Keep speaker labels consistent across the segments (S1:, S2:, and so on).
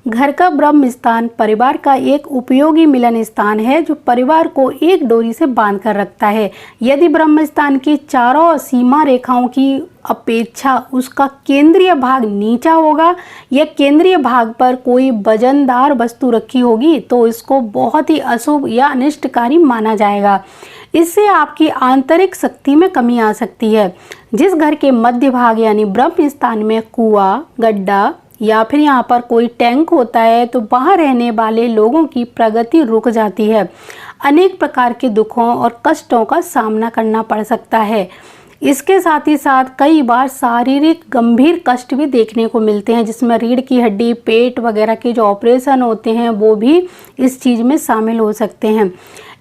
S1: घर का ब्रह्म स्थान परिवार का एक उपयोगी मिलन स्थान है जो परिवार को एक डोरी से बांध कर रखता है। यदि ब्रह्म स्थान की चारों सीमा रेखाओं की अपेक्षा उसका केंद्रीय भाग नीचा होगा या केंद्रीय भाग पर कोई वजनदार वस्तु रखी होगी तो इसको बहुत ही अशुभ या अनिष्टकारी माना जाएगा। इससे आपकी आंतरिक शक्ति में कमी आ सकती है। जिस घर के मध्य भाग यानी ब्रह्म स्थान में कुआं, गड्ढा या फिर यहाँ पर कोई टैंक होता है तो वहाँ रहने वाले लोगों की प्रगति रुक जाती है। अनेक प्रकार के दुखों और कष्टों का सामना करना पड़ सकता है। इसके साथ ही साथ कई बार शारीरिक गंभीर कष्ट भी देखने को मिलते हैं, जिसमें रीढ़ की हड्डी, पेट वगैरह के जो ऑपरेशन होते हैं वो भी इस चीज़ में शामिल हो सकते हैं।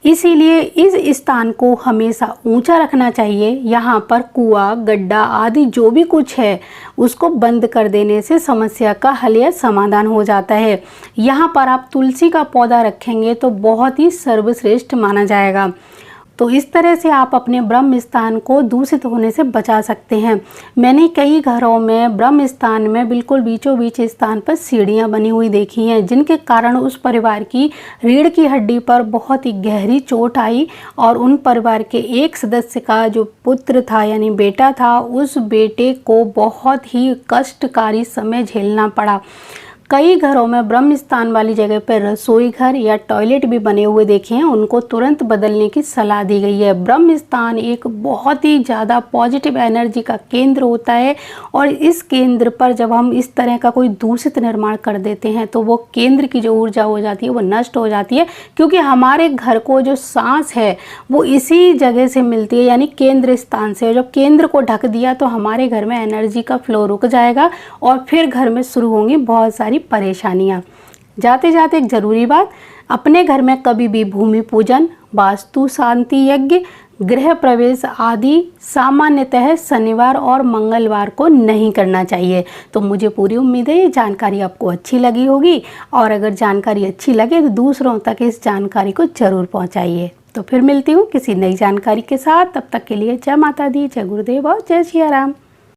S1: इसीलिए इस स्थान को हमेशा ऊंचा रखना चाहिए। यहाँ पर कुआं, गड्ढा आदि जो भी कुछ है उसको बंद कर देने से समस्या का हल या समाधान हो जाता है। यहाँ पर आप तुलसी का पौधा रखेंगे तो बहुत ही सर्वश्रेष्ठ माना जाएगा। तो इस तरह से आप अपने ब्रह्म स्थान को दूषित होने से बचा सकते हैं। मैंने कई घरों में ब्रह्म स्थान में बिल्कुल बीचों बीच स्थान पर सीढ़ियां बनी हुई देखी हैं, जिनके कारण उस परिवार की रीढ़ की हड्डी पर बहुत ही गहरी चोट आई और उन परिवार के एक सदस्य का जो पुत्र था यानी बेटा था, उस बेटे को बहुत ही कष्टकारी समय झेलना पड़ा। कई घरों में ब्रह्म स्थान वाली जगह पर रसोई घर या टॉयलेट भी बने हुए देखे हैं, उनको तुरंत बदलने की सलाह दी गई है। ब्रह्म स्थान एक बहुत ही ज़्यादा पॉजिटिव एनर्जी का केंद्र होता है और इस केंद्र पर जब हम इस तरह का कोई दूषित निर्माण कर देते हैं तो वो केंद्र की जो ऊर्जा हो जाती है वो नष्ट हो जाती है, क्योंकि हमारे घर को जो सांस है वो इसी जगह से मिलती है यानी केंद्र स्थान से। जब केंद्र को ढक दिया तो हमारे घर में एनर्जी का फ्लो रुक जाएगा और फिर घर में शुरू होंगी बहुत सारी परेशानियां। जाते जाते एक जरूरी बात, अपने घर में कभी भी भूमि पूजन, वास्तु शांति यज्ञ, गृह प्रवेश आदि सामान्यतः शनिवार और मंगलवार को नहीं करना चाहिए। तो मुझे पूरी उम्मीद है ये जानकारी आपको अच्छी लगी होगी और अगर जानकारी अच्छी लगे तो दूसरों तक इस जानकारी को जरूर पहुंचाइए। तो फिर मिलती हूँ किसी नई जानकारी के साथ। तब तक के लिए जय माता दी, जय गुरुदेव और जय सिया राम।